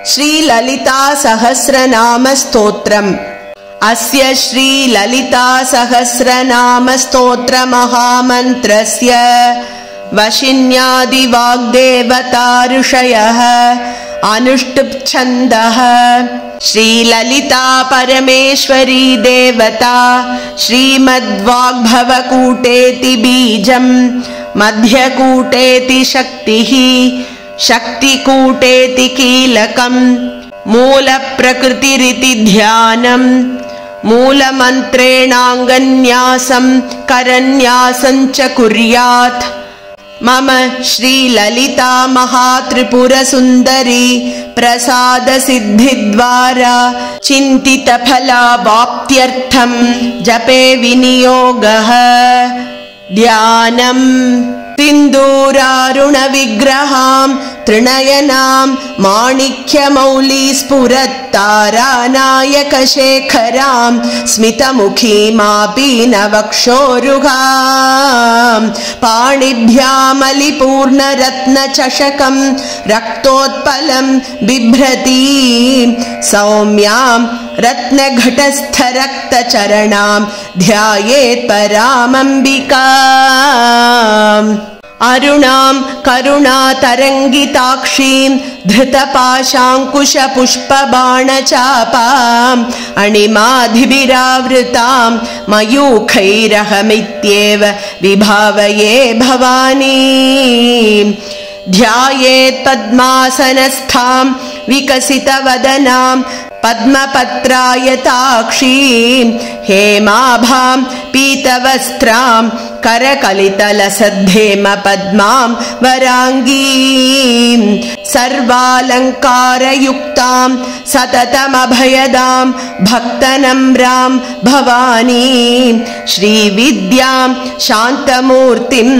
श्रीललिता सहस्रनाम स्तोत्रम्। अस्य श्रीललिता सहस्रनाम स्तोत्र महामन्त्रस्य वशिन्यादिवाग्देवता ऋषयः अनुष्टुप् छन्दः। श्रीललिता परमेश्वरी देवता श्रीमद्वाग्भवकूटेति बीजम् मध्यकूटेति शक्तिः शक्तिकूटेति कीलकम् मूलप्रकृतिरिति ध्यानम् मूलमन्त्रेणाङ्गन्यासं करन्यासं च कुर्यात्। मम श्रीललिता महात्रिपुरसुन्दरी प्रसादसिद्धिद्वारा चिन्तितफलावाप्त्यर्थं जपे विनियोगः। ध्यानम् सिन्दूरारुणविग्रहां त्रिनयनां माणिक्यमौलिस्फुरत्तारानायकशेखरां स्मितमुखीमापीनवक्षोरुहां पाणिभ्यामलिपूर्णरत्नचषकं रक्तोत्पलं बिभ्रतीं सौम्यां रत्नघटस्थरक्तचरणां ध्यायेत् परामम्बिकाम्। अरुणां करुणातरङ्गिताक्षीं धृतपाशाङ्कुशपुष्पबाणचापाम् अणिमाधिभिरावृतां मयूखैरहमित्येव विभावये भवानीम्। ध्यायेत् पद्मासनस्थां विकसितवदनां पद्मपत्रायताक्षीं हेमाभां पीतवस्त्रां करकलितलसद्धेम पद्मां वराङ्गीं सर्वालङ्कारयुक्तां सततमभयदां भक्तनम्रां भवानीं श्रीविद्यां शान्तमूर्तिं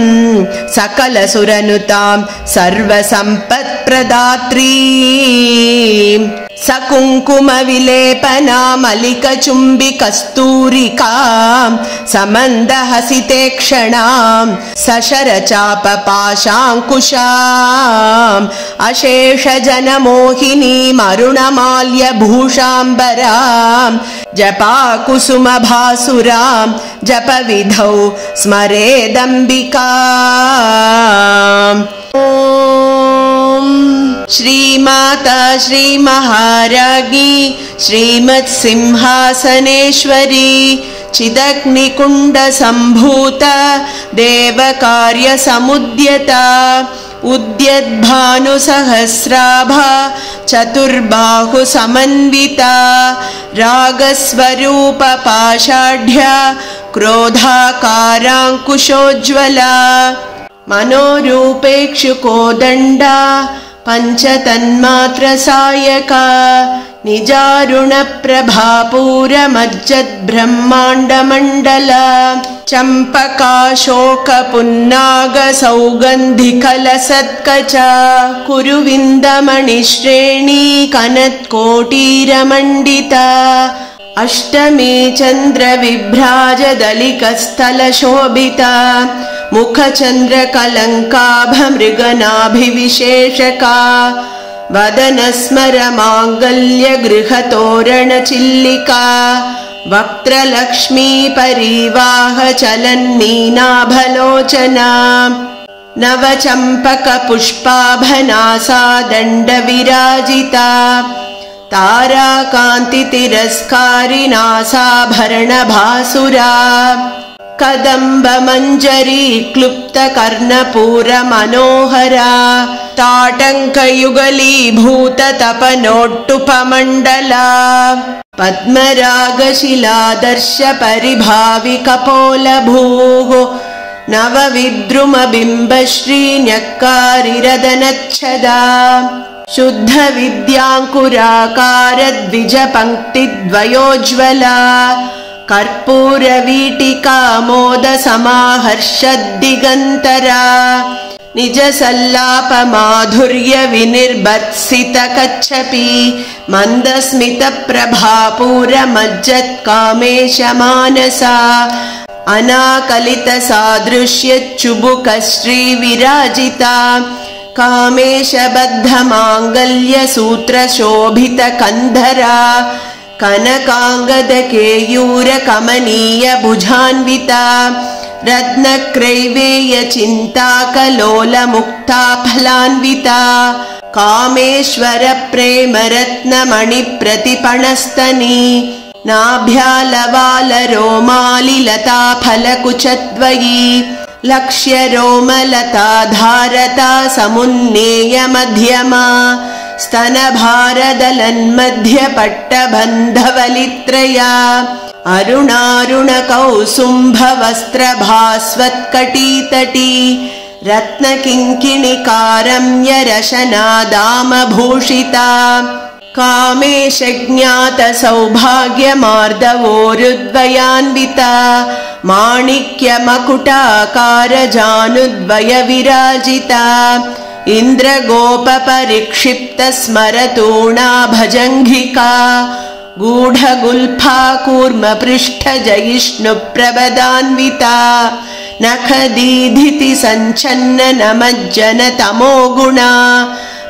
सकलसुरनुतां सर्वसम्पत्प्रदात्रीं सकुङ्कुमविलेपनामलिकचुम्बिकस्तूरिकां समन्दहसितेक्षणां सशरचापपाशाङ्कुशाम् अशेषजनमोहिनीमरुणमाल्यभूषाम्बरां जपाकुसुमभासुरां जपविधौ स्मरेदम्बिकाम्। श्रीमाता श्रीमहाराज्ञी श्रीमत्सिंहासनेश्वरी चिदग्निकुण्डसम्भूता देवकार्यसमुद्यता उद्यद्भानुसहस्राभा चतुर्बाहुसमन्विता रागस्वरूपपाषाढ्या क्रोधाकाराङ्कुशोज्ज्वला मनोरूपेक्षुकोदण्डा पञ्चतन्मात्रसायका निजारुणप्रभापूरमज्जद्ब्रह्माण्डमण्डला चम्पकाशोकपुन्नागसौगन्धिकलसत्कचा कुरुविन्दमणिश्रेणी कनत्कोटीरमण्डिता अष्टमी चन्द्रविभ्राजदलिकस्थलशोभिता मुखचन्द्रकलङ्काभमृगनाभिविशेषका वदनस्मरमाङ्गल्यगृहतोरणचिल्लिका वक्त्रलक्ष्मीपरीवाहचलन्मीनाभलोचना नवचम्पकपुष्पाभनासा दण्डविराजिता ताराकान्तितिरस्कारिनासाभरणभासुरा कदम्बमञ्जरी क्लुप्तकर्णपूरमनोहरा ताटङ्कयुगलीभूततपनोट्टुपमण्डला पद्मरागशिलादर्शपरिभाविकपोलभूः नवविद्रुमबिम्बश्रीन्यक्कारिरदनच्छदा शुद्धविद्याङ्कुराकारद्विजपङ्क्तिद्वयोज्ज्वला कर्पूरवीटिकामोदसमाहर्षद्दिगन्तरा निजसल्लापमाधुर्यविनिर्भत्सितकच्छपी मन्दस्मितप्रभापूरमज्जत्कामेशमानसा अनाकलितसादृश्यच्चुबुकश्रीविराजिता कामेशबद्धमाङ्गल्यसूत्रशोभितकन्धरा कनकाङ्गदकेयूरकमनीयभुजान्विता रत्नक्रैवेयचिन्ताकलोलमुक्ता फलान्विता कामेश्वरप्रेमरत्नमणिप्रतिपणस्तनी नाभ्यालवालरोमालिलता फलकुचद्वयी लक्ष्यरोमलता धारता समुन्नेयमध्यमा स्तनभारदलन्मध्यपट्टबन्धवलित्रया अरुणारुणकौसुम्भवस्त्रभास्वत्कटीतटी रत्नकिङ्किणिकारम्यरशनादामभूषिता कामेशज्ञातसौभाग्यमार्दवोरुद्वयान्विता माणिक्यमकुटाकारजानुद्वयविराजिता इन्द्रगोपपरिक्षिप्तस्मरतूणा भजङ्घिका गूढगुल्फा कूर्मपृष्ठजयिष्णुप्रभदान्विता नखदीधितिसञ्छन्ननमज्जनतमो गुणा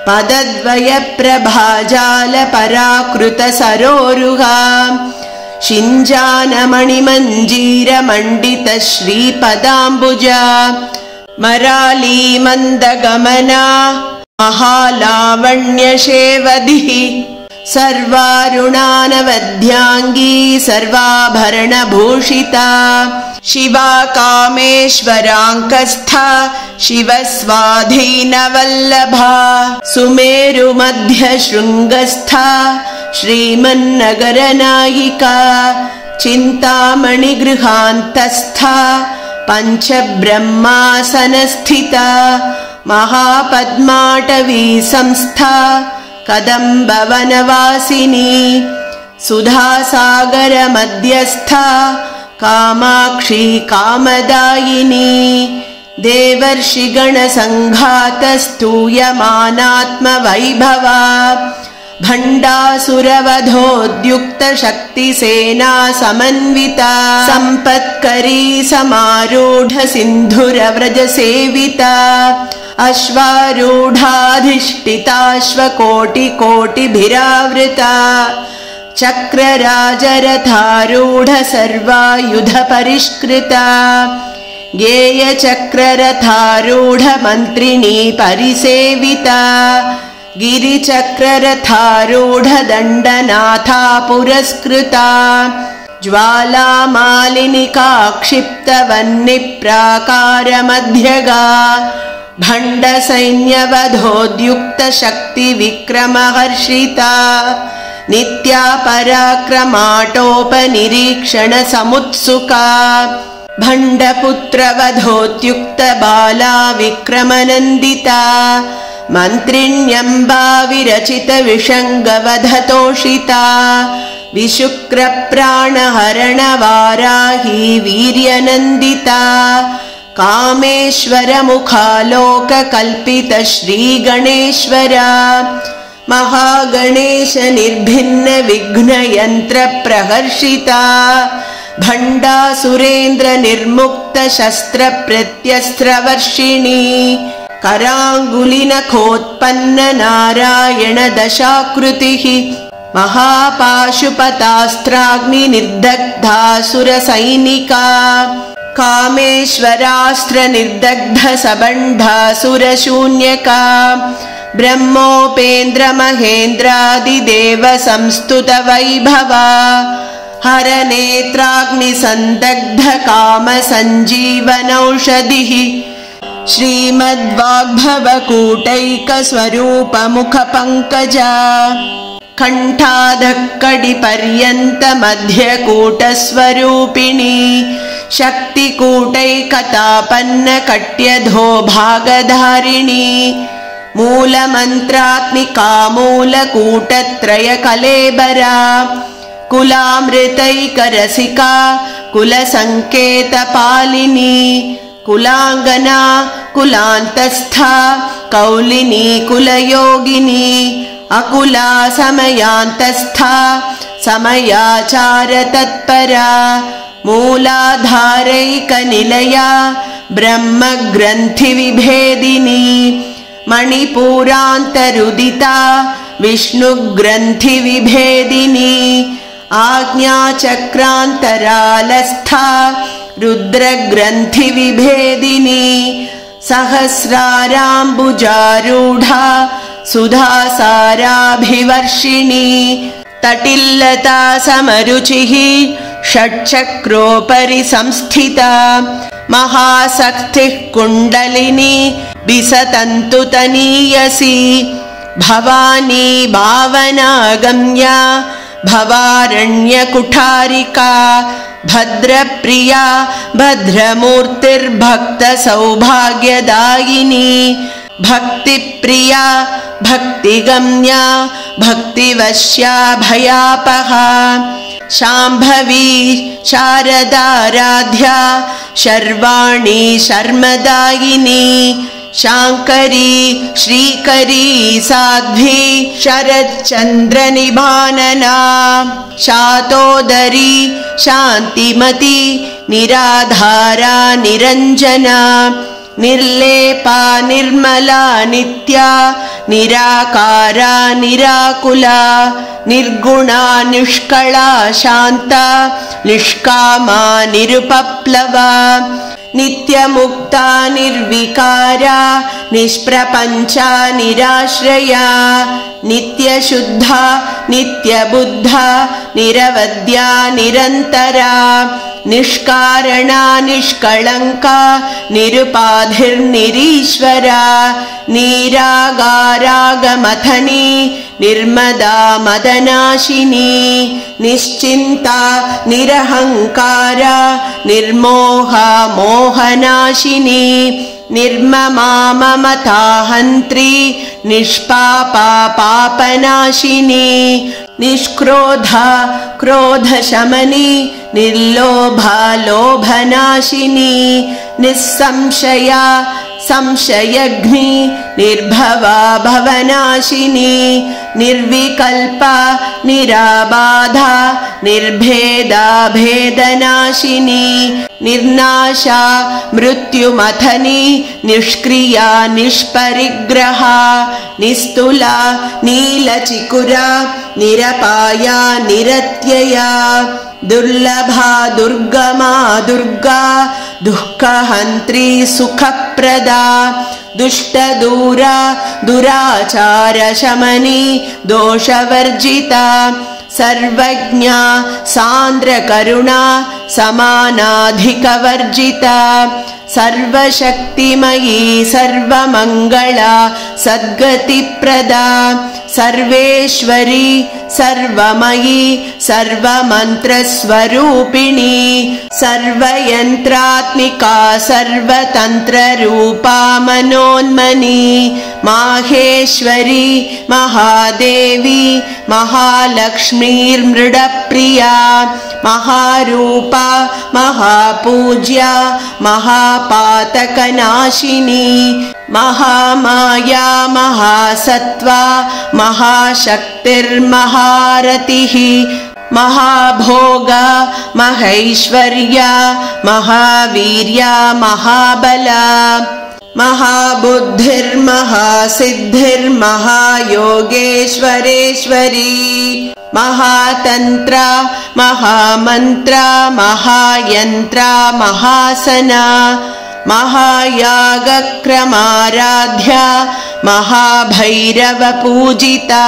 पदद्वयप्रभाजालपराकृतसरोरुहा शिञ्जानमणिमञ्जीरमण्डितश्रीपदाम्बुजा मरालीमन्दगमना महालावण्यशेवधिः सर्वारुणानवध्याङ्गी सर्वाभरणभूषिता शिवा कामेश्वराङ्कस्था शिवस्वाधीनवल्लभा सुमेरुमध्यशृङ्गस्था श्रीमन्नगरनायिका चिन्तामणिगृहान्तस्था पञ्चब्रह्मासनस्थिता महापद्माटवी संस्था कदम्बवनवासिनी सुधासागरमध्यस्था कामाक्षी कामदायिनी देवर्षिगणसङ्घातस्तूयमानात्मवैभवा भण्डासुरवधोद्युक्तशक्तिसेना समन्विता सम्पत्करी समारूढसिन्धुरव्रजसेविता अश्वारूढाधिष्ठिताश्वकोटिकोटिभिरावृता चक्रराजरथारूढ सर्वायुधपरिष्कृता गेयचक्ररथारूढ मन्त्रिणी परिसेविता गिरिचक्ररथारूढ दण्डनाथा पुरस्कृता ज्वालामालिनिका क्षिप्तवह्निप्राकारमध्यगा भण्डसैन्यवधोद्युक्तशक्तिविक्रमहर्षिता नित्या पराक्रमाटोपनिरीक्षणसमुत्सुका भण्डपुत्रवधोद्युक्तबाला विक्रमनन्दिता मन्त्रिण्यम्बा विरचितविषङ्गवधतोषिता विशुक्रप्राणहरणवाराही वीर्यनन्दिता कामेश्वरमुखालोककल्पितश्रीगणेश्वरा महागणेश निर्भिन्नविघ्नयन्त्रप्रहर्षिता भण्डासुरेन्द्रनिर्मुक्तशस्त्रप्रत्यस्त्रवर्षिणी कराङ्गुलिनखोत्पन्ननारायणदशाकृतिः महापाशुपतास्त्राग्निनिर्दग्धासुरसैनिका कामेश्वरास्त्रनिर्दग्धसबण्ढासुरशून्यका ब्रह्मोपेन्द्रमहेन्द्रादिदेवसंस्तुतवैभवा हरनेत्राग्निसन्दग्धकामसञ्जीवनौषधिः श्रीमद्वाग्भवकूटैकस्वरूपमुखपङ्कजा कण्ठाधक्कडिपर्यन्तमध्यकूटस्वरूपिणी शक्तिकूटैकतापन्नकट्यधो भागधारिणी मूलमन्त्रात्मिका मूलकूटत्रयकलेबरा कुलामृतैकरसिका कुलसङ्केतपालिनी कुलाङ्गना कुलान्तस्था कौलिनी कुलयोगिनी अकुला समयान्तस्था समयाचारतत्परा मूलाधारैकनिलया ब्रह्मग्रन्थिविभेदिनी मणिपूरान्तरुदिता विष्णुग्रन्थिविभेदिनी आज्ञाचक्रान्तरालस्था रुद्रग्रन्थिविभेदिनी सहस्राराम्बुजारूढा सुधासाराभिवर्षिणी तटिल्लता समरुचिः षट्चक्रोपरि संस्थिता महाशक्तिः कुण्डलिनी विसतन्तुतनीयसी भवानी भावनागम्या भवारण्यकुठारिका भद्रप्रिया भद्रमूर्तिर्भक्तसौभाग्यदायिनी भक्तिप्रिया भक्तिगम्या भक्तिवश्या भयापहा शाम्भवी शारदाराध्या शर्वाणी शर्मदायिनी शाङ्करी श्रीकरी साध्वी शरच्चन्द्रनिभानना शातोदरी शान्तिमती निराधारा निरञ्जना निर्लेपा निर्मला नित्या निराकारा निराकुला निर्गुणा निष्कला शान्ता निष्कामा निरुपप्लवा नित्यमुक्ता निर्विकारा निष्प्रपञ्चा निराश्रया नित्यशुद्धा नित्यबुद्धा निरवद्या निरन्तरा निष्कारणा निष्कळङ्का निरुपाधिर्निरीश्वरा निरागारागमथनी निर्मदा मदनाशिनी निश्चिन्ता निरहङ्कारा निर्मोहा मोहनाशिनी निर्ममा ममताहन्त्री निष्पापा पापनाशिनी निष्क्रोधा क्रोधशमनी निर्लोभा लोभनाशिनी निस्संशया संशयघ्नी निर्भवा भवनाशिनी निर्विकल्पा निराबाधा निर्भेदा भेदनाशिनी निर्नाशा मृत्युमथनी निष्क्रिया निष्परिग्रहा निस्तुला नीलचिकुरा निरपाया निरत्यया दुर्लभा दुर्गमा दुर्गा दुःखहन्त्री सुखप्रदा दुष्टदूरा दुराचारशमनी दोषवर्जिता सर्वज्ञा सान्द्रकरुणा समानाधिकवर्जिता सर्वशक्तिमयी सर्वमङ्गला सद्गतिप्रदा सर्वेश्वरी सर्वमयी सर्वमन्त्रस्वरूपिणी सर्वयन्त्रात्मिका सर्वतन्त्ररूपा मनोन्मनी माहेश्वरी महादेवी महालक्ष्मीर्मृडप्रिया महारूपा महापूज्या महापातकनाशिनी महामाया महासत्त्वा महाशक्तिर्महारतिः महाभोगा महैश्वर्या महावीर्या महाबला महाबुद्धिर्महासिद्धिर्महायोगेश्वरेश्वरी महातन्त्रा महामन्त्रा महायन्त्रा महासना महायागक्रमाराध्या महाभैरवपूजिता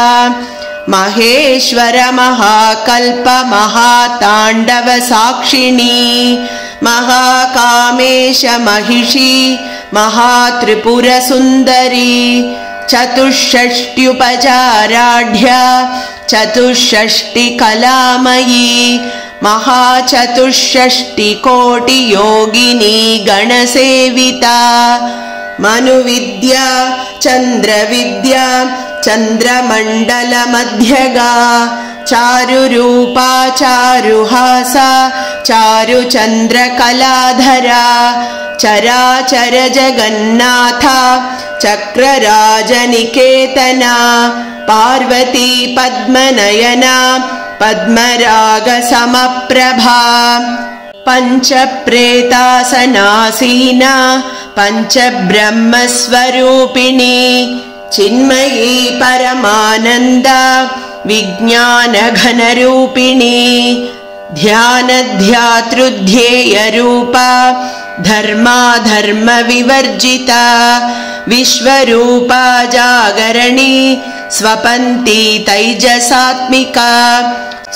महेश्वर महाकल्प महाताण्डव साक्षिणी महाकामेश महिषी महात्रिपुरसुन्दरी चतुष्षष्ट्युपचाराढ्या चतुष्षष्टिकलामयी महाचतुष्षष्टिकोटियोगिनी गणसेविता मनुविद्या चन्द्रविद्या चन्द्रमण्डलमध्यगा चारुरूपा चारुहासा चारुचन्द्रकलाधरा चराचर जगन्नाथा चक्रराजनिकेतना पार्वती पद्मनयना पद्मरागसमप्रभा पञ्चप्रेतासनासीना पञ्चब्रह्मस्वरूपिणी चिन्मयी परमानन्द विज्ञानघनरूपिणी ध्यानध्यातृध्येयरूपा धर्माधर्मविवर्जिता विश्वरूपा जागरणी स्वपन्ती तैजसात्मिका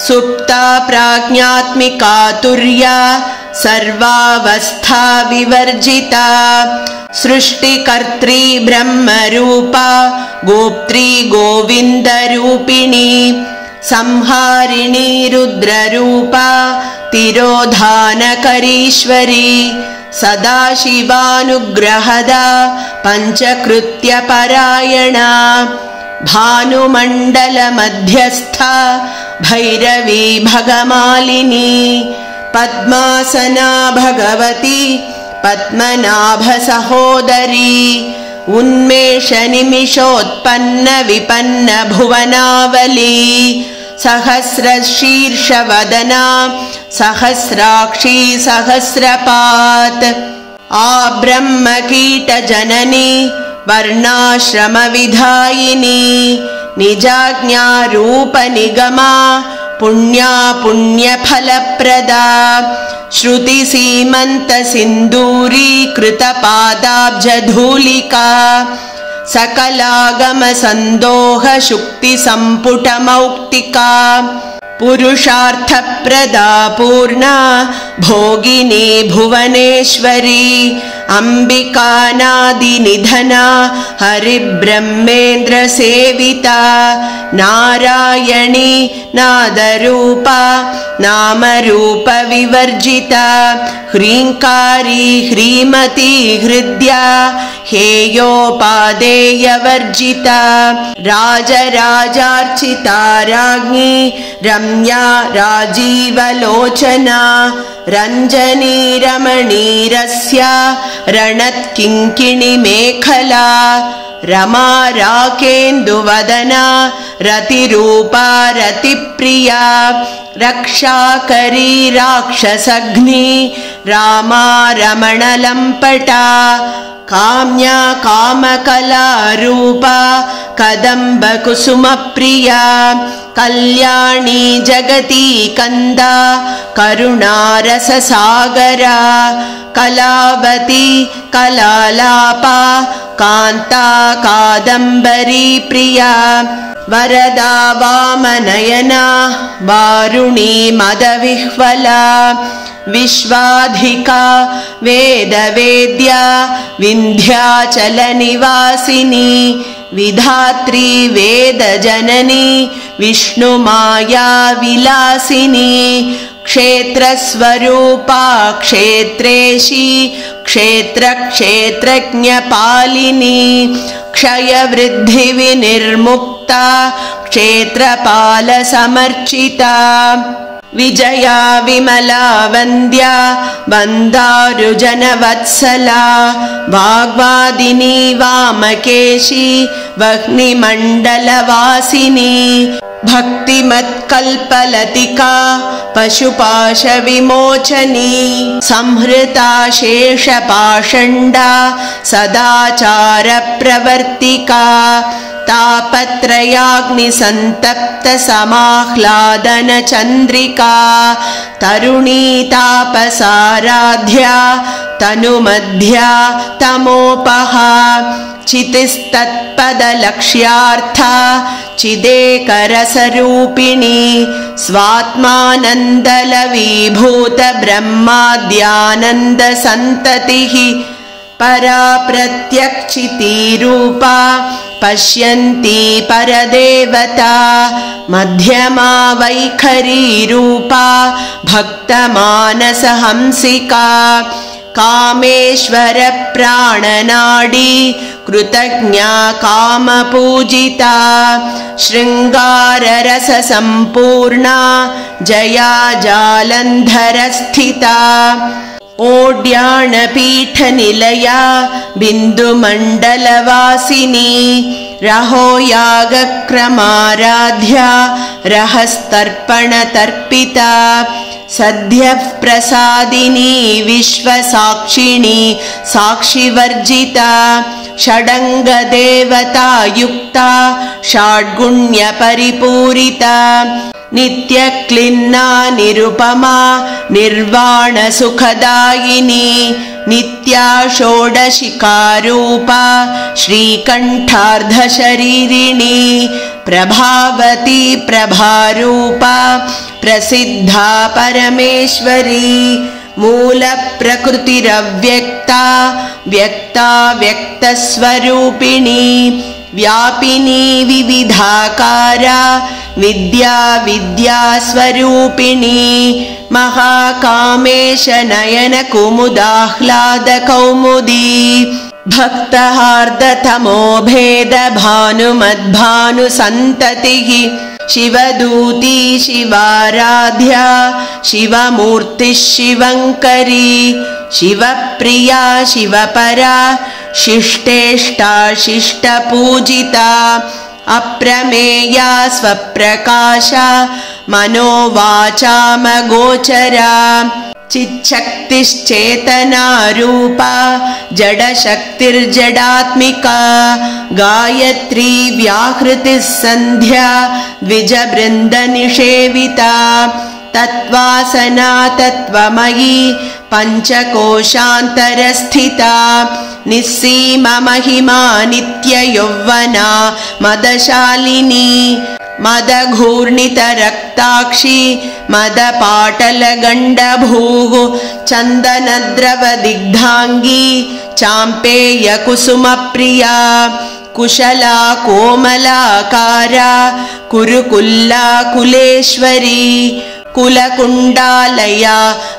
सुप्ता प्राज्ञात्मिका तुर्या सर्वावस्था विवर्जिता सृष्टिकर्त्री ब्रह्मरूपा गोप्त्री गोविन्दरूपिणी संहारिणी रुद्ररूपा तिरोधानकरीश्वरी सदाशिवानुग्रहदा पञ्चकृत्यपरायणा भानुमण्डलमध्यस्था भैरवी भगमालिनी पद्मासना भगवती पद्मनाभसहोदरी उन्मेषनिमिषोत्पन्न विपन्न भुवनावली सहस्रशीर्षवदना सहस्राक्षी सहस्रपात् आब्रह्मकीटजननी वर्णाश्रमविधायिनी निजाज्ञारूपनिगमा पुण्या पुण्यफलप्रदा श्रुतिसीमन्तसिन्दूरीकृतपादाब्जधूलिका सकलागमसन्दोहशुक्तिसम्पुटमौक्तिका पुरुषार्थप्रदा पूर्णा भोगिनी भुवनेश्वरी अम्बिकानादिनिधना हरिब्रह्मेन्द्रसेविता नारायणी नादरूपा नामरूपविवर्जिता ह्रीङ्कारी ह्रीमती हृद्या हेयोपादेयवर्जिता राजराजार्चिता राज्ञी रम्या राजीवलोचना रञ्जनी रमणीरस्या रणत्किङ्किणिमेखला रमा राकेन्दुवदना रतिरूपा रतिप्रिया रक्षाकरी राक्षसघ्नी रामा रमणलम्पटा काम्या कामकलारूपा कदम्बकुसुमप्रिया कल्याणी जगती कंदा करुणारससागरा कलावती कलालापा कान्ता कादम्बरी प्रिया वरदा वामनयना वारुणी मदविह्वला विश्वाधिका वेदवेद्या विन्ध्याचलनिवासिनी विधात्री वेदजननी विष्णुमाया विलासिनी क्षेत्रस्वरूपा क्षेत्रेशी क्षेत्रक्षेत्रज्ञपालिनी क्षयवृद्धिविनिर्मुक्ता क्षेत्रपालसमर्चिता विजया विमला वन्द्या वन्दारुजनवत्सला वाग्वादिनी वामकेशी वह्निमण्डलवासिनी भक्तिमत्कल्पलतिका पशुपाशविमोचनी संहृता शेषपाषण्डा सदाचारप्रवर्तिका तापत्रयाग्निसन्तप्तसमाह्लादनचन्द्रिका तरुणी तापसाराध्या तनुमध्या तमोपहा चितिस्तत्पदलक्ष्यार्था चिदेकरसरूपिणी स्वात्मानन्दलवीभूतब्रह्माद्यानन्दसन्ततिः परा प्रत्यक्षितीरूपा पश्यन्ती परदेवता मध्यमा वैखरीरूपा भक्तमानसहंसिका कामेश्वर प्राणनाडी कृतज्ञा कामपूजिता शृङ्गाररससम्पूर्णा जया जालन्धरस्थिता ओड्याणपीठनिलया बिन्दुमण्डलवासिनी रहोयागक्रमाराध्या रहस्तर्पणतर्पिता सद्यः प्रसादिनी विश्वसाक्षिणी साक्षिवर्जिता षडङ्गदेवतायुक्ता षड्गुण्यपरिपूरिता नित्यक्लिन्ना निरुपमा निर्वाणसुखदायिनी नित्या षोडशिकारूपा श्रीकण्ठार्धशरीरिणी प्रभावती प्रभारूपा प्रसिद्धा परमेश्वरी मूलप्रकृतिरव्यक्ता व्यक्ता व्यक्तस्वरूपिणी व्यापिनी विविधाकारा विद्या विद्यास्वरूपिणी महाकामेश नयन कुमुदाह्लादकौमुदी भक्तहार्दतमो भेद भानुमद्भानुसन्ततिः शिवदूती शिवाराध्या शिवमूर्तिः शिवङ्करी शिवप्रिया शिवपरा शिष्टेष्टा शिष्टपूजिता अप्रमेया स्वप्रकाशा मनोवाचामगोचरा चिच्छक्तिश्चेतनारूपा जडशक्तिर्जडात्मिका गायत्री व्याहृतिः सन्ध्या द्विजवृन्दनिषेविता तत्त्वासना तत्त्वमयी पञ्चकोशान्तरस्थिता निस्सीममहिमा नित्ययौवना मदशालिनी मदघूर्णितरक्ताक्षी मदपाटलगण्डभूः चन्दनद्रवदिग्धाङ्गी चाम्पेयकुसुमप्रिया कुशला कोमलाकारा कुरुकुल्ला कुलेश्वरी कुलकुण्डालया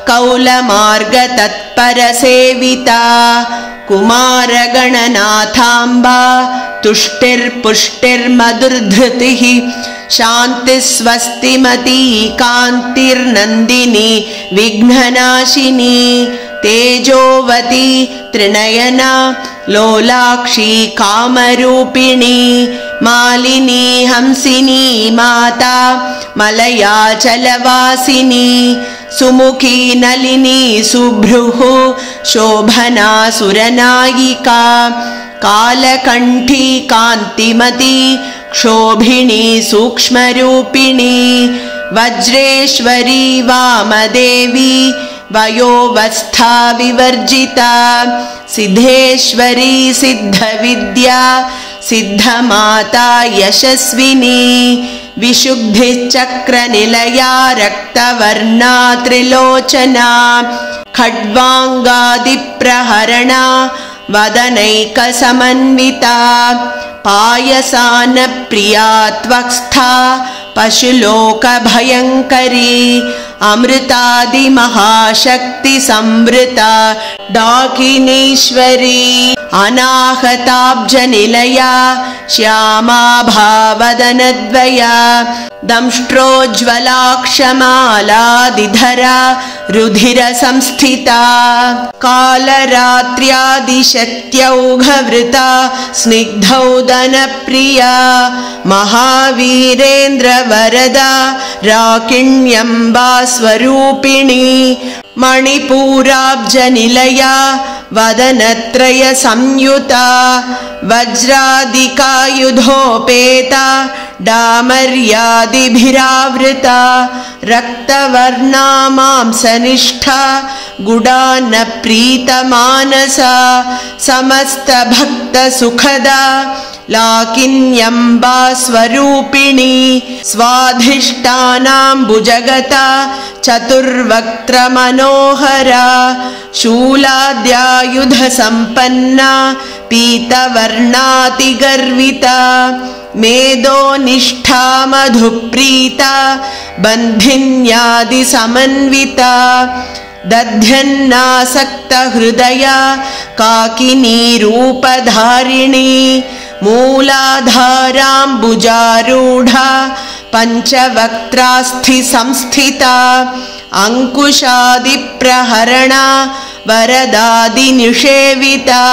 कौलमार्गतत्परसेविता कुमारगणनाथाम्बा तुष्टिर्पुष्टिर्मधुर्धृतिः शान्तिस्वस्तिमती कान्तिर्नन्दिनी विघ्ननाशिनी तेजोवती त्रिनयना लोलाक्षी कामरूपिणी मालिनी हंसिनी माता मलयाचलवासिनी सुमुखी नलिनी सुभ्रुः शोभना सुरनायिका कालकण्ठी कान्तिमती क्षोभिणी सूक्ष्मरूपिणी वज्रेश्वरी वामदेवी वयोवस्था विवर्जिता सिद्धेश्वरी सिद्धविद्या सिद्धमाता यशस्विनी विशुद्धिचक्रनिलया रक्तवर्णा त्रिलोचना खड्वाङ्गादिप्रहरणा वदनैकसमन्विता पायसानप्रिया त्वक्स्था पशुलोकभयङ्करी अमृतादिमहाशक्तिसंवृता डाकिनीश्वरी अनाहताब्जनिलया श्यामाभावदनद्वया दंष्ट्रोज्ज्वलाक्षमालादिधरा रुधिरसंस्थिता कालरात्र्यादिशक्त्यौघवृता स्निग्धौदनप्रिया महावीरेन्द्रवरदा राकिण्यम्बा स्वरूपिणी मणिपूराब्जनिलया वदनत्रयसंयुता वज्रादिकायुधोपेता डामर्यादिभिरावृता रक्तवर्णा मांसनिष्ठा गुडान्नप्रीतमानसा समस्तभक्तसुखदा लाकिन्यम्बा स्वरूपिणी स्वाधिष्ठानाम्बुजगता चतुर्वक्त्रमनोहरा शूलाद्यायुधसम्पन्ना पीतवर्णातिगर्विता मेदोनिष्ठा मधुप्रीता बन्धिन्यादिसमन्विता दध्यन्नासक्तहृदया काकिनीरूपधारिणी मूलाधाराम्बुजारूढा पञ्चवक्त्रास्थिसंस्थिता अंकुशादिप्रहरणा वरदादिनिषेविता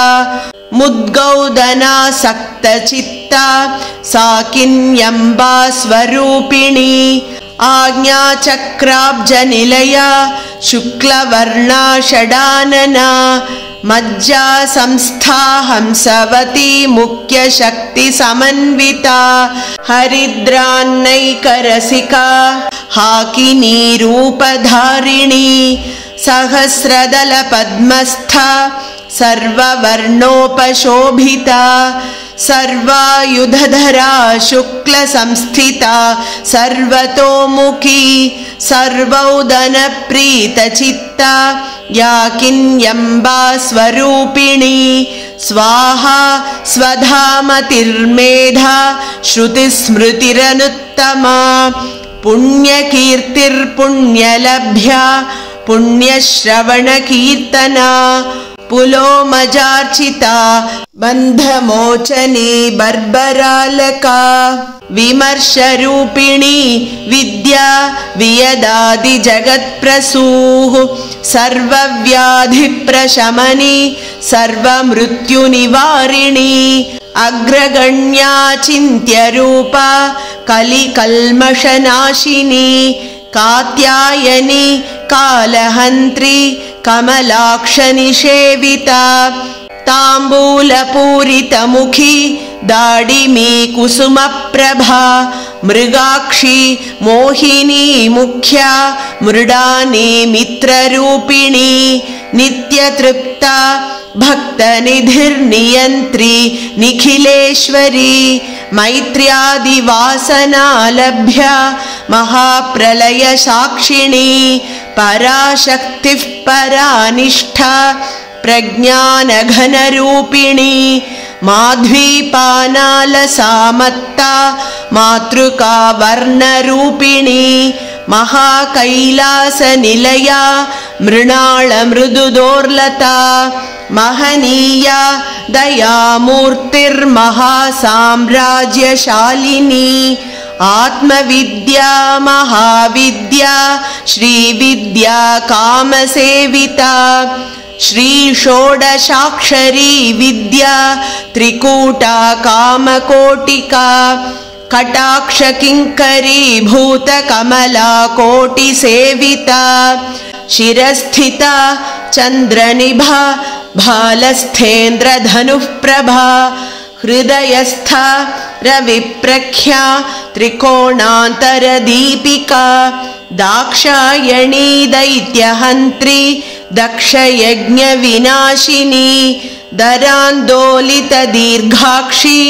मुद्गौदनासक्तचित्ता साकिन्यम्बा स्वरूपिणी आज्ञाचक्राब्जनिलया शुक्लवर्णा षडानना मज्जा संस्था हंसवती मुख्यशक्तिसमन्विता हरिद्रान्नैकरसिका हाकिनी रूपधारिणी सहस्रदलपद्मस्था सर्ववर्णोपशोभिता सर्वायुधधरा शुक्लसंस्थिता सर्वतोमुखी सर्वौदनप्रीतचित्ता याकिन्यम्बा स्वरूपिणी स्वाहा स्वधामतिर्मेधा श्रुतिस्मृतिरनुत्तमा पुण्यकीर्तिर्पुण्यलभ्या पुण्यश्रवणकीर्तना पुलोमजार्चिता बन्धमोचने बर्बरालका विमर्शरूपिणी विद्या वियदादिजगत्प्रसूः सर्वव्याधिप्रशमनी सर्वमृत्युनिवारिणी अग्रगण्या चिन्त्यरूपा कलिकल्मषनाशिनी कात्यायनी कालहन्त्री कमलाक्षनिषेविता ताम्बूलपूरितमुखी दाडिमी कुसुमप्रभा मृगाक्षी मोहिनी मुख्या मृडानी मित्ररूपिणी नित्यतृप्ता भक्तनिधिर्नियन्त्री निखिलेश्वरी मैत्र्यादिवासनालभ्या महाप्रलयसाक्षिणी पराशक्तिः परानिष्ठा प्रज्ञानघनरूपिणी माध्वीपानालसामत्ता मातृका वर्णरूपिणी महाकैलासनिलया मृणालमृदुदोर्लता महनीया दयामूर्तिर्महासाम्राज्यशालिनी आत्मविद्या महाविद्या श्रीविद्या कामसेविता श्रीषोडशाक्षरी विद्या त्रिकूटा कामकोटिका कटाक्षकिङ्करी भूतकमला कोटिसेविता शिरस्थिता चन्द्रनिभा भालस्थेन्द्रधनुःप्रभा हृदयस्था रविप्रख्या त्रिकोणान्तरदीपिका दाक्षायणी दैत्यहन्त्री दक्षयज्ञविनाशिनी दरान्दोलितदीर्घाक्षी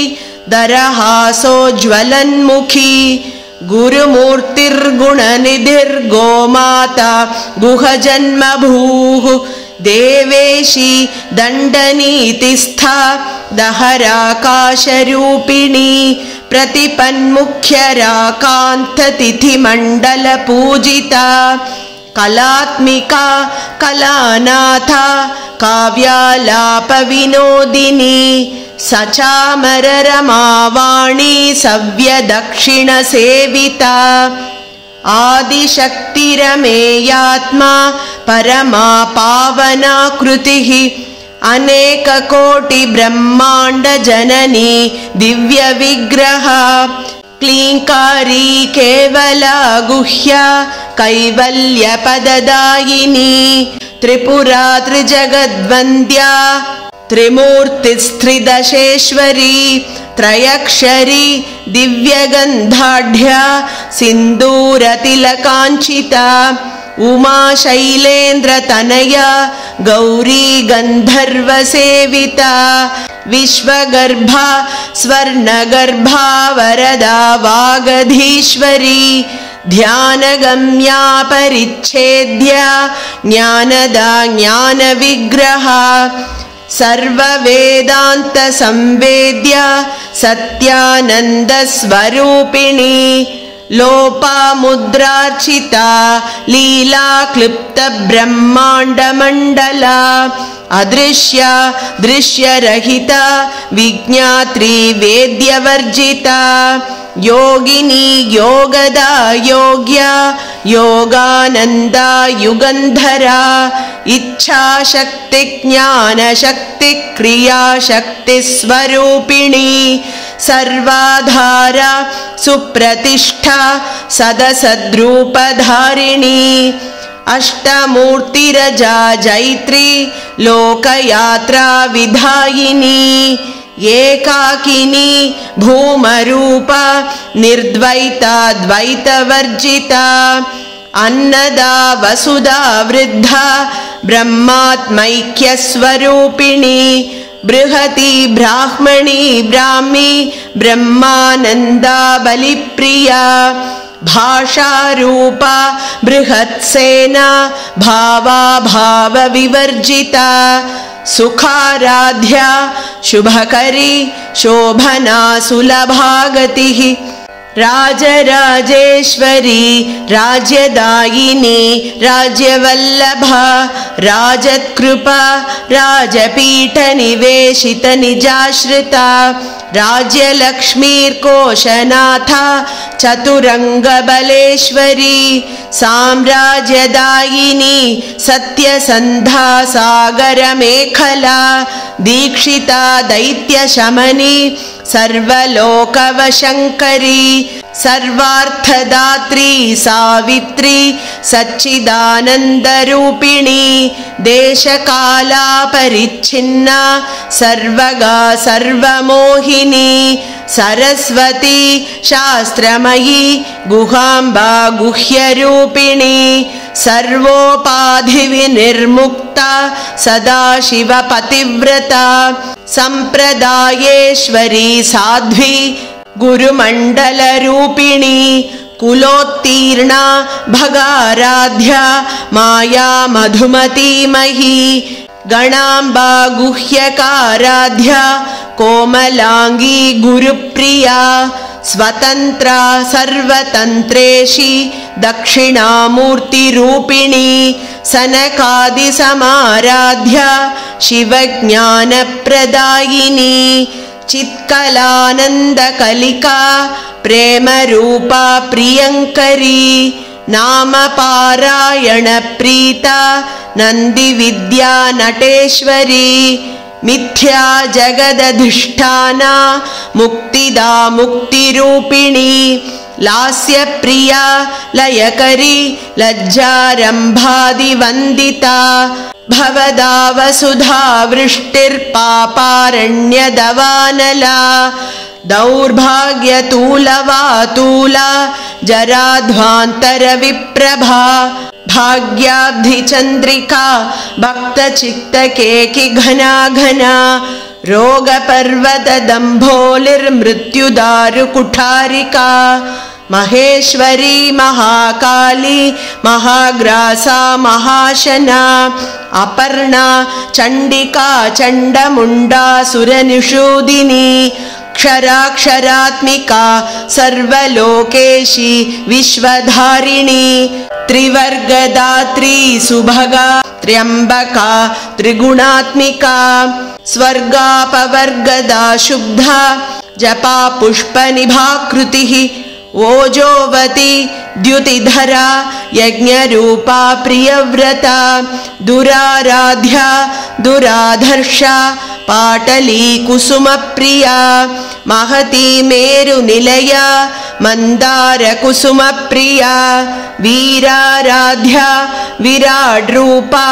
दरहासोज्ज्वलन्मुखी गुरुमूर्तिर्गुणनिधिर्गोमाता गुहजन्मभूः देवेशी दण्डनीतिस्था दहराकाशरूपिणी प्रतिपन्मुख्यराकान्ततिथिमण्डलपूजिता कलात्मिका कलानाथा काव्यालापविनोदिनी सचामररमावाणी सव्यदक्षिणसेविता आदिशक्तिरमेयात्मा परमा पावना कृतिः अनेककोटिब्रह्माण्डजननी दिव्यविग्रहा क्लीङ्कारी केवला गुह्या कैवल्यपददायिनी त्रिपुरा त्रिजगद्वन्द्या त्रिमूर्तिस्त्रिदशेश्वरी त्रयक्षरी दिव्यगन्धाढ्या सिन्दूरतिलकाञ्चिता उमा शैलेन्द्रतनया गौरी गन्धर्वसेविता विश्वगर्भा स्वर्णगर्भा वरदा वागधीश्वरी ध्यानगम्या परिच्छेद्या ज्ञानदा ज्ञानविग्रहा सर्ववेदान्तसंवेद्या सत्यानन्दस्वरूपिणी लोपामुद्रार्चिता लीलाक्लृप्तब्रह्माण्डमण्डला अदृश्या दृश्यरहिता विज्ञात्री वेद्यवर्जिता योगिनी योगदा योग्या योगानन्दा युगन्धरा इच्छाशक्ति ज्ञानशक्ति क्रियाशक्तिस्वरूपिणी सर्वाधारा सुप्रतिष्ठा सदसद्रूपधारिणी अष्टमूर्तिरजा जैत्री लोकयात्रा विधायिनी एकाकिनी भूमरूपा निर्द्वैता द्वैतवर्जिता अन्नदा वसुधा वृद्धा ब्रह्मात्मैक्यस्वरूपिणी बृहती ब्राह्मणी ब्राह्मी ब्रह्मानन्दा बलिप्रिया भाषारूपा बृहत्सेना भावा भावविवर्जिता सुखाराध्या शुभकरी शोभना सुलभागतिः राजराजेश्वरी राज्यदायिनी राज्यवल्लभा राजत्कृपा राजपीठनिवेशितनिजाश्रिता राज्यलक्ष्मीर्कोशनाथा चतुरङ्गबलेश्वरी साम्राज्यदायिनी सत्यसन्धा सागरमेखला दीक्षिता दैत्यशमनी सर्वलोकवशङ्करी सर्वार्थदात्री सावित्री सच्चिदानन्दरूपिणी देशकालापरिच्छिन्ना सर्वगा सर्वमोहिनी सरस्वती शास्त्रमयी गुहाम्बा गुह्यरूपिणी सर्वोपाधिविनिर्मुक्ता सदाशिवपतिव्रता सम्प्रदायेश्वरी साध्वी गुरुमण्डलरूपिणी कुलोत्तीर्णा भगाराध्या माया मधुमतीमही गणाम्बा गुह्यकाराध्या कोमलांगी गुरुप्रिया स्वतन्त्रा सर्वतन्त्रेशी दक्षिणामूर्तिरूपिणी सनकादिसमाराध्या शिवज्ञानप्रदायिनी चित्कलानन्दकलिका प्रेमरूपा प्रियङ्करी नामपारायणप्रीता नन्दिविद्या नटेश्वरी मिथ्या जगदधिष्ठाना मुक्तिदा मुक्तिरूपिणी लास्यप्रिया लयकरी लज्जारम्भादिवन्दिता भवदा वसुधा वृष्टिर्पापारण्यदवानला दौर्भाग्यतूलवातूला जराध्वान्तरविप्रभा भाग्याब्धिचन्द्रिका भक्तचित्तकेकि घना घना रोगपर्वतदम्भोलिर्मृत्युदारुकुठारिका महेश्वरी महाकाली महाग्रासा महाशना अपर्णा चण्डिका चण्डमुण्डा सुरनिषूदिनी क्षराक्षरात्मिका सर्वलोकेशी विश्वधारिणी त्रिवर्गदात्री सुभगा त्र्यम्बका त्रिगुणात्मिका स्वर्गापवर्गदा शुब्धा जपा पुष्पनिभाकृतिः ओजोवती द्युतिधरा यज्ञरूपा प्रियव्रता दुराराध्या दुराधर्षा पाटली कुसुमप्रिया महती मेरुनिलया मन्दारकुसुमप्रिया वीराराध्या विराड्रूपा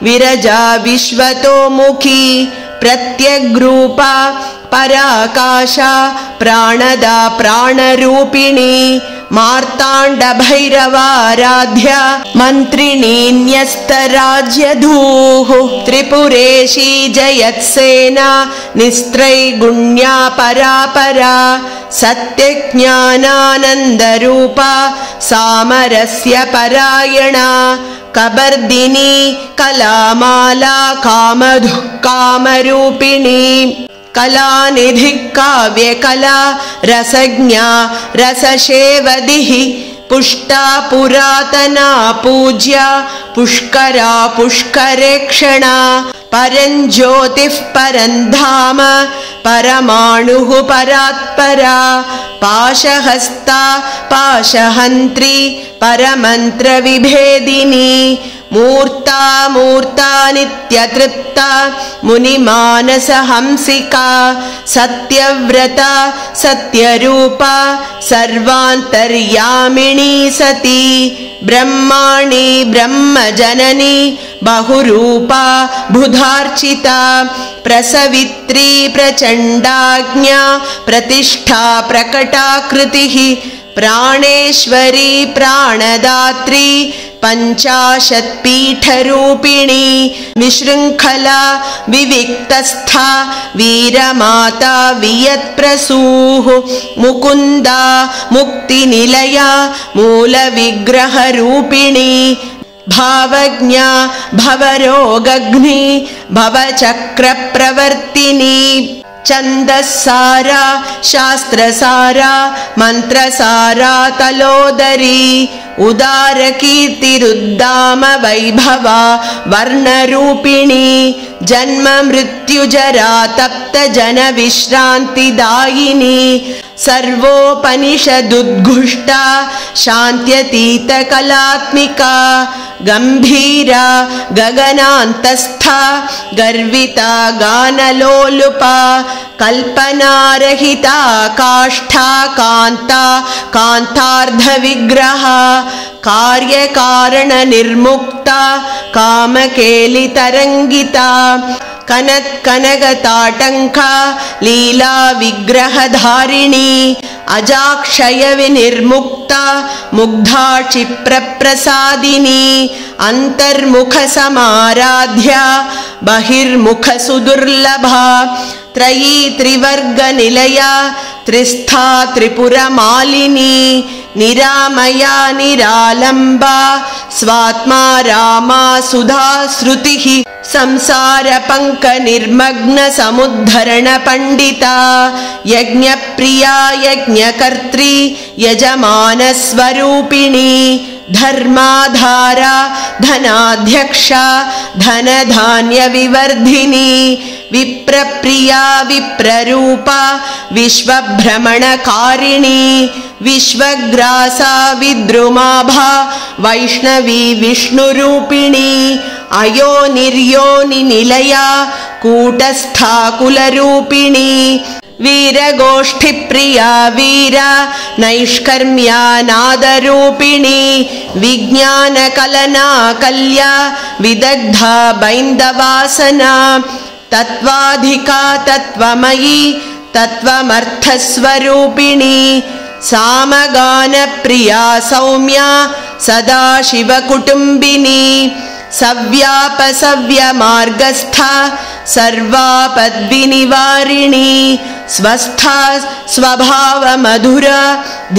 विरजा विश्वतोमुखी प्रत्यग्रूपा पराकाशा प्राणदा प्राणरूपिणी मार्ताण्डभैरवाराध्या मन्त्रिणी न्यस्तराज्यधूः त्रिपुरेशी जयत्सेना निस्त्रैगुण्या परापरा सत्यज्ञानानन्दरूपा सामरस्य परायणा कबर्दिनी कलामाला कामधुः कामरूपिणी कलानिधिः काव्यकला रसज्ञा रसशेवदिः पुष्टा पुरातना पूज्या पुष्करा पुष्करेक्षणा परञ्ज्योतिः परन्धाम परमाणुः परात्परा पाशहस्ता पाशहन्त्री परमन्त्रविभेदिनी मूर्ता मूर्ता नित्यतृप्ता मुनिमानसहंसिका सत्यव्रता सत्यरूपा सर्वान्तर्यामिणी सती ब्रह्माणि ब्रह्मजननी बहुरूपा बुधार्चिता प्रसवित्री प्रचण्डाज्ञा प्रतिष्ठा प्रकटाकृतिः प्राणेश्वरी प्राणदात्री पञ्चाशत्पीठरूपिणी विशृङ्खला विविक्तस्था वीरमाता वियत्प्रसूः मुकुन्दा मुक्तिनिलया मूलविग्रहरूपिणी भावज्ञा भवरोगग्नि भवचक्रप्रवर्तिनी छन्दस्सारा शास्त्रसारा मन्त्रसारा तलोदरी उदारकीर्तिरुद्दाम वैभवा वर्णरूपिणी जन्म मृत्युजरा तप्त जन विश्रान्तिदायिनी सर्वोपनिषदुद्घुष्टा शान्त्यतीत कलात्मिका गम्भीरा गगनान्तस्था गर्विता गानलोलुपा कल्पनारहिता काष्ठा कान्ता कान्तार्धविग्रहा कार्यकारणनिर्मुक्ता कामकेलितरङ्गिता कनत्कनगताटङ्का लीला विग्रहधारिणी अजाक्षयविनिर्मुक्ता मुग्धा क्षिप्रप्रसादिनी अन्तर्मुखसमाराध्या बहिर्मुखसुदुर्लभा त्रयी त्रिवर्गनिलया त्रिस्था त्रिपुरमालिनी निरामया निरालम्बा स्वात्मा रामा सुधा श्रुतिः संसारपङ्कनिर्मग्न समुद्धरण पण्डिता यज्ञप्रिया यज्ञकर्त्री यजमानस्वरूपिणी धर्माधारा धनाध्यक्षा धनधान्यविवर्धिनी विप्रप्रिया विप्ररूपा विश्वभ्रमणकारिणी विश्वग्रासा विद्रुमाभा वैष्णवी विष्णुरूपिणी अयोनिर्योनिनिलया कूटस्था कुलरूपिणी वीरगोष्ठिप्रिया वीरा नैष्कर्म्या नादरूपिणी विज्ञानकलना कल्या विदग्धा बैन्दवासना तत्त्वाधिका तत्त्वमयी तत्त्वमर्थस्वरूपिणी सामगानप्रिया सौम्या सदाशिवकुटुम्बिनी सव्यापसव्यमार्गस्था सर्वापद्विनिवारिणी स्वस्था स्वभावमधुरा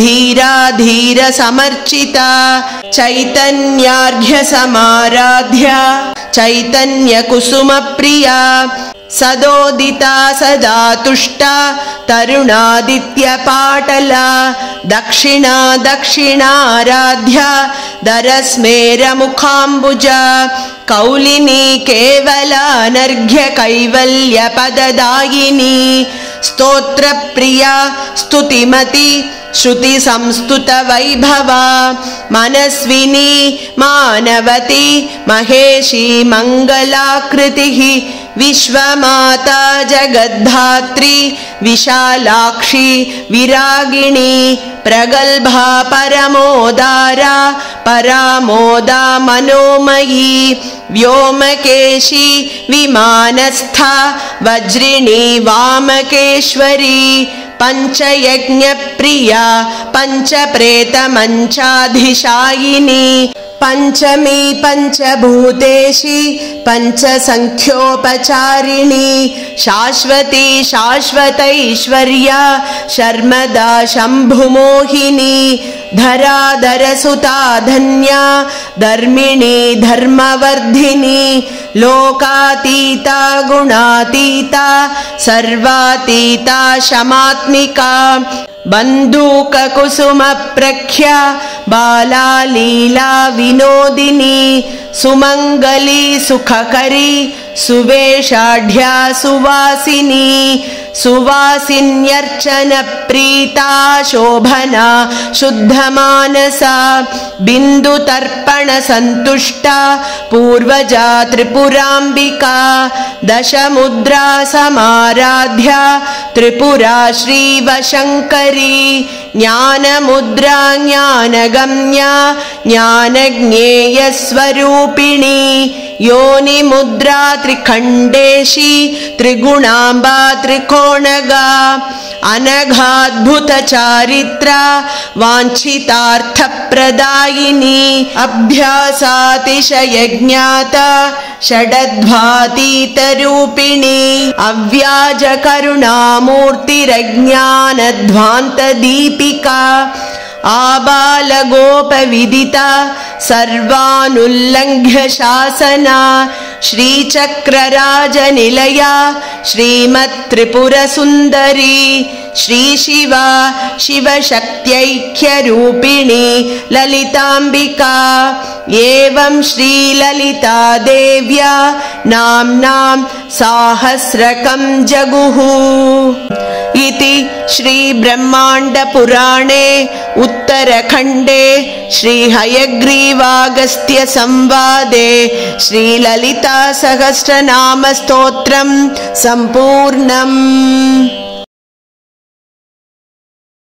धीरा धीरसमर्चिता चैतन्यार्घ्यसमाराध्या चैतन्यकुसुमप्रिया सदोदिता सदा तुष्टा तरुणादित्यपाटला दक्षिणा दक्षिणाराध्या दरस्मेरमुखाम्बुजा कौलिनी केवलानर्घ्य कैवल्यपददायिनी स्तोत्रप्रिया स्तुतिमती श्रुतिसंस्तुतवैभवा मनस्विनी मानवती महेशी मङ्गलाकृतिः विश्वमाता जगद्धात्री विशालाक्षी विरागिणी प्रगल्भा परमोदारा परामोदा मनोमयी व्योमकेशी विमानस्था वज्रिणी वामकेश्वरी पञ्चयज्ञप्रिया पञ्चप्रेतमञ्चाधिशायिनी पञ्चमी पञ्चभूतेशी पञ्चसङ्ख्योपचारिणी शाश्वती शाश्वतैश्वर्या शर्मदा शम्भुमोहिनी धराधरसुता धन्या धर्मिणी धर्मवर्धिनी लोकातीता गुणातीता सर्वातीता शमात्मिका बन्दूककुसुमप्रख्या बाला लीला विनोदिनी सुमङ्गली सुखकरी सुवेशाढ्या सुवासिनी सुवासिन्यर्चनप्रीता शोभना शुद्धमानसा बिन्दुतर्पणसन्तुष्टा पूर्वजा त्रिपुराम्बिका दशमुद्रा समाराध्या त्रिपुरा श्रीवशङ्करी ज्ञानमुद्रा ज्ञानगम्या ज्ञानज्ञेयस्वरूपिणी योनिमुद्रा त्रिखण्डेशी त्रिगुणाम्बा त्रिकोणगा अनघाद्भुतचारित्रा वाञ्छितार्थप्रदायिनी अभ्यासातिशयज्ञाता षडध्वातीतरूपिणी अव्याजकरुणामूर्तिरज्ञानध्वान्तदीपिका आबालगोपविदिता सर्वानुल्लङ्घ्य शासना श्रीचक्रराजनिलया श्रीमत्त्रिपुरसुन्दरी श्रीशिवा शिवशक्त्यैक्यरूपिणी ललिताम्बिका एवं श्रीललिता देव्या नाम्नां साहस्रकं जगुः इति श्रीब्रह्माण्डपुराणे उत्तरखण्डे श्रीहयग्रीवागस्त्यसंवादे श्रीललितासहस्रनामस्तोत्रं सम्पूर्णम्।